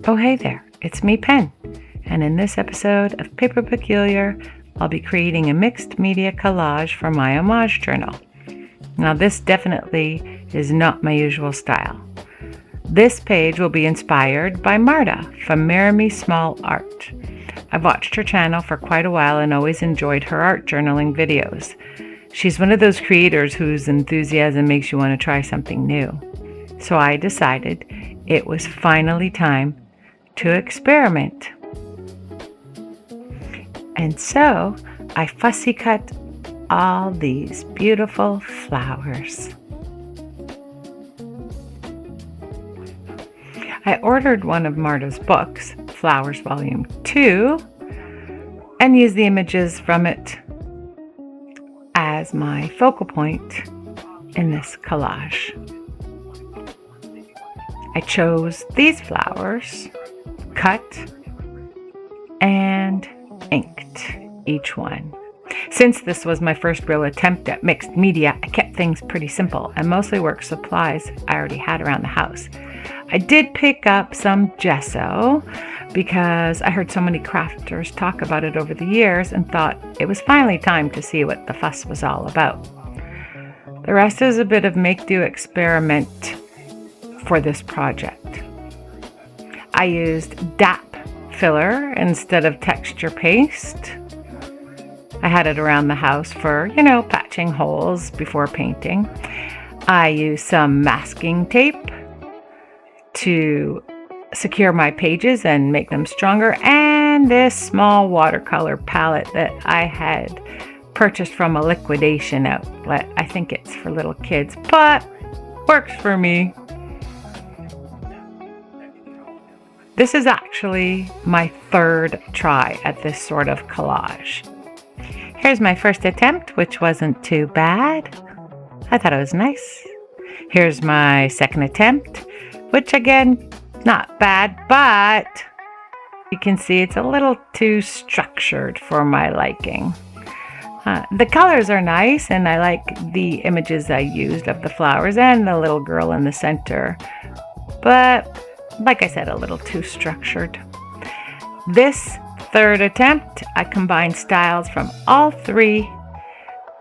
Oh hey there, it's me, Pen, and in this episode of Paper Peculiar, I'll be creating a mixed media collage for my Homage Journal. Now this definitely is not my usual style. This page will be inspired by Marta from Maremi Small Art. I've watched her channel for quite a while and always enjoyed her art journaling videos. She's one of those creators whose enthusiasm makes you want to try something new. So I decided it was finally time to experiment. And so I fussy cut all these beautiful flowers. I ordered one of Marta's books, Flowers Volume 2, and used the images from it as my focal point in this collage. I chose these flowers, cut, and inked each one. Since this was my first real attempt at mixed media, I kept things pretty simple and mostly worked supplies I already had around the house. I did pick up some gesso because I heard so many crafters talk about it over the years and thought it was finally time to see what the fuss was all about. The rest is a bit of make-do experiment for this project. I used DAP filler instead of texture paste. I had it around the house for, patching holes before painting. I used some masking tape to secure my pages and make them stronger, and this small watercolor palette that I had purchased from a liquidation outlet. I think it's for little kids, but works for me. This is actually my third try at this sort of collage. Here's my first attempt, which wasn't too bad. I thought it was nice. Here's my second attempt, which again, not bad, but you can see it's a little too structured for my liking. The colors are nice, and I like the images I used of the flowers and the little girl in the center, but like I said, a little too structured. This third attempt, I combined styles from all three,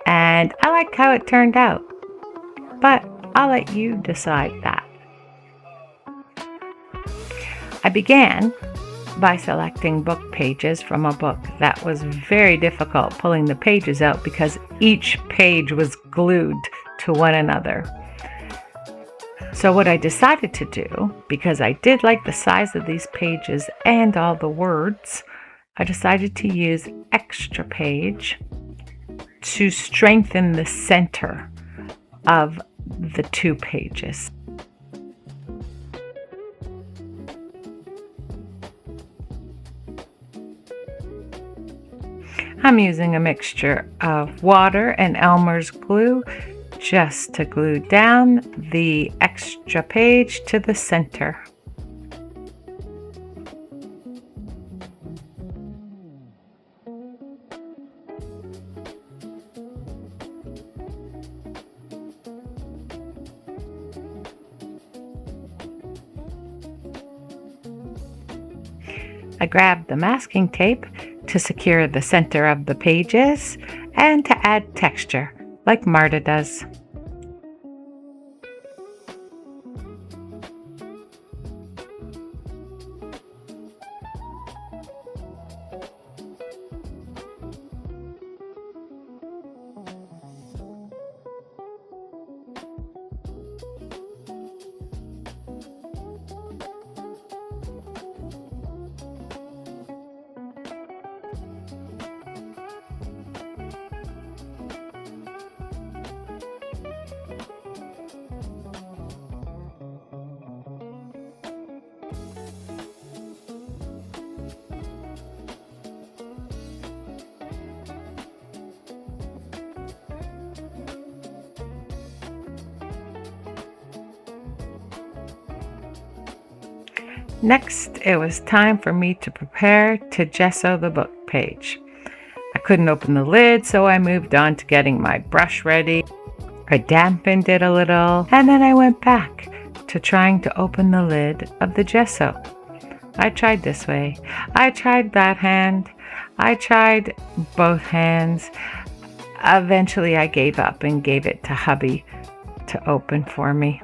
and I like how it turned out, but I'll let you decide that. I began by selecting book pages from a book that was very difficult pulling the pages out because each page was glued to one another. So what I decided to do, because I did like the size of these pages and all the words, I decided to use extra page to strengthen the center of the two pages. I'm using a mixture of water and Elmer's glue just to glue down the extra page to the center. I grabbed the masking tape to secure the center of the pages and to add texture, like Marta does. Next, it was time for me to prepare to gesso the book page. I couldn't open the lid, so I moved on to getting my brush ready. I dampened it a little, and then I went back to trying to open the lid of the gesso. I tried this way. I tried that hand. I tried both hands. Eventually, I gave up and gave it to hubby to open for me.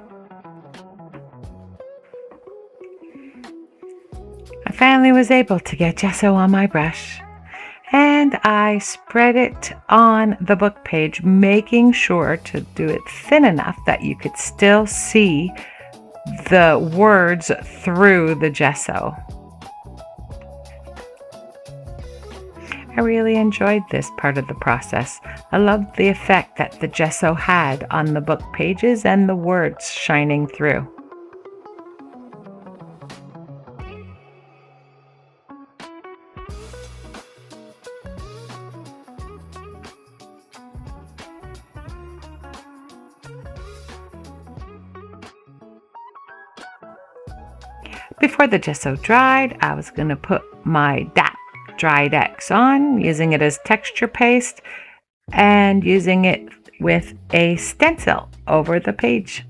I finally was able to get gesso on my brush, and I spread it on the book page, making sure to do it thin enough that you could still see the words through the gesso. I really enjoyed this part of the process. I loved the effect that the gesso had on the book pages and the words shining through. Before the gesso dried, I was going to put my DAP dried X on, using it as texture paste and using it with a stencil over the page.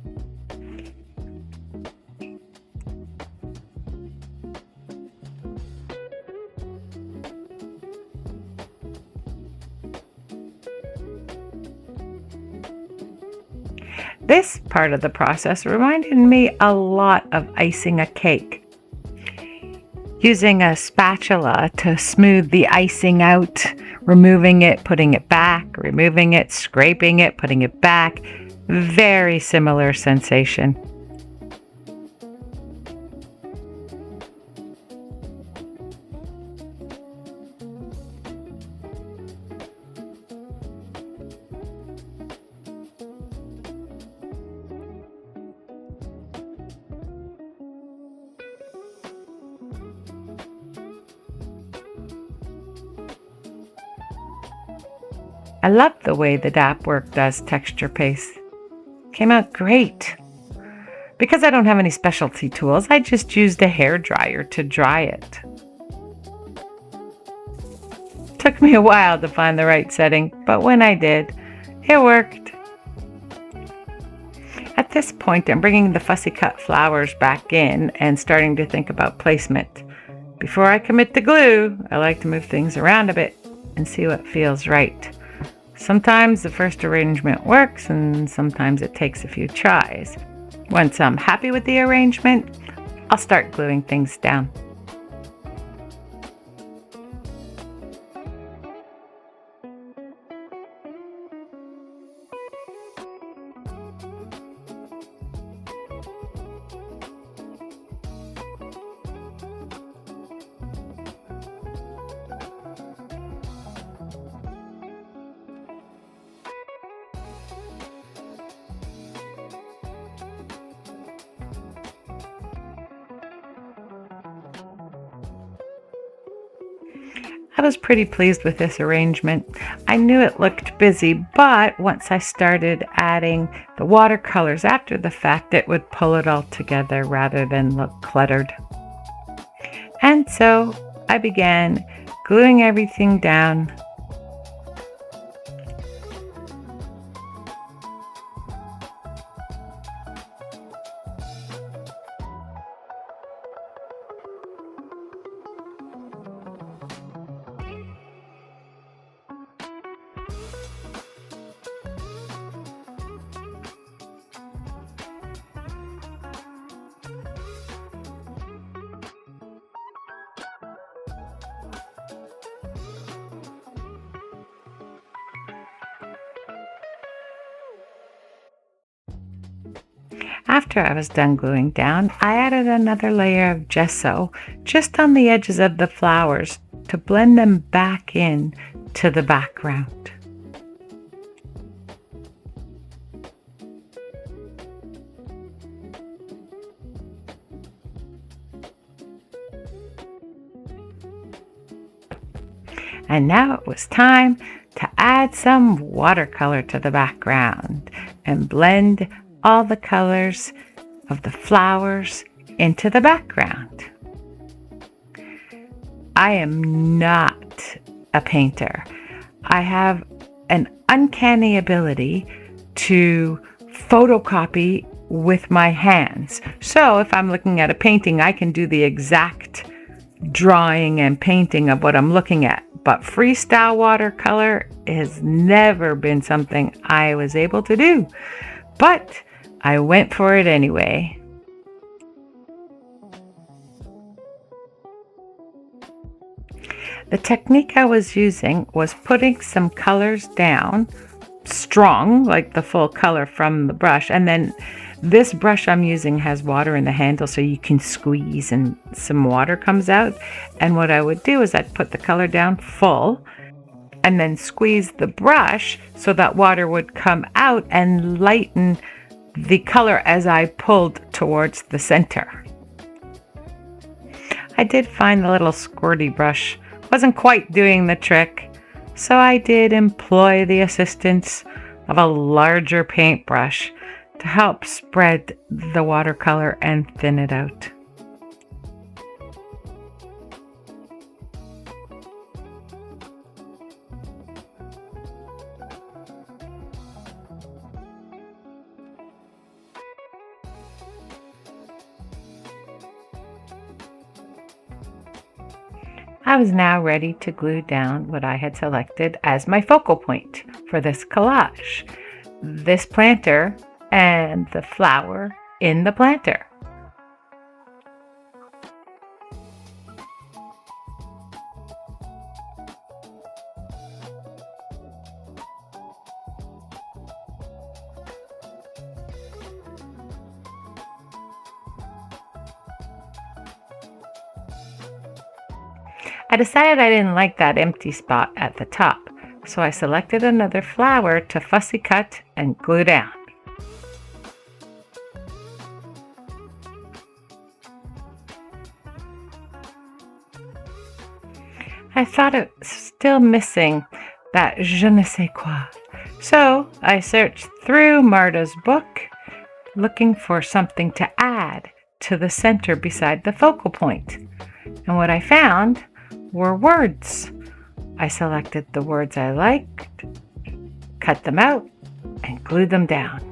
This part of the process reminded me a lot of icing a cake. Using a spatula to smooth the icing out, removing it, putting it back, removing it, scraping it, putting it back. Very similar sensation. I love the way the DAP work does texture paste. Came out great. Because I don't have any specialty tools, I just used a hair dryer to dry it. Took me a while to find the right setting, but when I did, it worked. At this point, I'm bringing the fussy cut flowers back in and starting to think about placement. Before I commit to glue, I like to move things around a bit and see what feels right. Sometimes the first arrangement works and sometimes it takes a few tries. Once I'm happy with the arrangement, I'll start gluing things down. I was pretty pleased with this arrangement. I knew it looked busy, but once I started adding the watercolors after the fact, it would pull it all together rather than look cluttered. And so I began gluing everything down. After I was done gluing down, I added another layer of gesso just on the edges of the flowers to blend them back in to the background. And now it was time to add some watercolor to the background and blend all the colors of the flowers into the background. I am not a painter. I have an uncanny ability to photocopy with my hands. So if I'm looking at a painting, I can do the exact drawing and painting of what I'm looking at. But freestyle watercolor has never been something I was able to do. But I went for it anyway. The technique I was using was putting some colors down, strong, like the full color from the brush, and then this brush I'm using has water in the handle, so you can squeeze and some water comes out. And what I would do is I'd put the color down full and then squeeze the brush so that water would come out and lighten the color as I pulled towards the center. I did find the little squirty brush wasn't quite doing the trick, so I did employ the assistance of a larger paintbrush to help spread the watercolor and thin it out. I was now ready to glue down what I had selected as my focal point for this collage, this planter and the flower in the planter. I decided I didn't like that empty spot at the top, so I selected another flower to fussy cut and glue down. I thought it was still missing that je ne sais quoi, so I searched through Marta's book looking for something to add to the center beside the focal point. And what I found were words. I selected the words I liked, cut them out, and glued them down.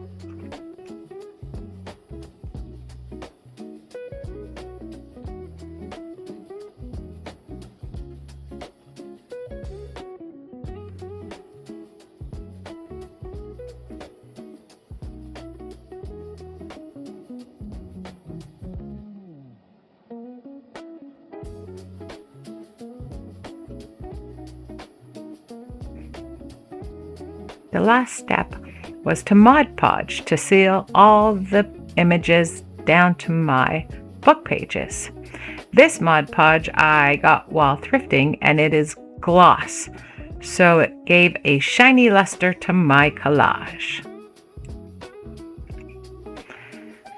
The last step was to Mod Podge to seal all the images down to my book pages. This Mod Podge I got while thrifting, and it is gloss, so it gave a shiny luster to my collage.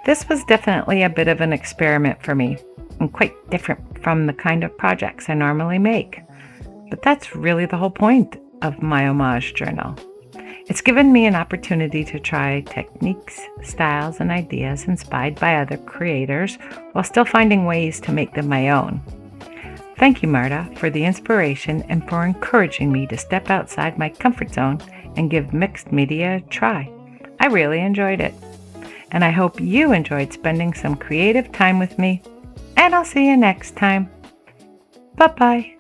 This was definitely a bit of an experiment for me, and quite different from the kind of projects I normally make. But that's really the whole point of my Homage Journal. It's given me an opportunity to try techniques, styles, and ideas inspired by other creators while still finding ways to make them my own. Thank you, Marta, for the inspiration and for encouraging me to step outside my comfort zone and give mixed media a try. I really enjoyed it. And I hope you enjoyed spending some creative time with me. And I'll see you next time. Bye-bye.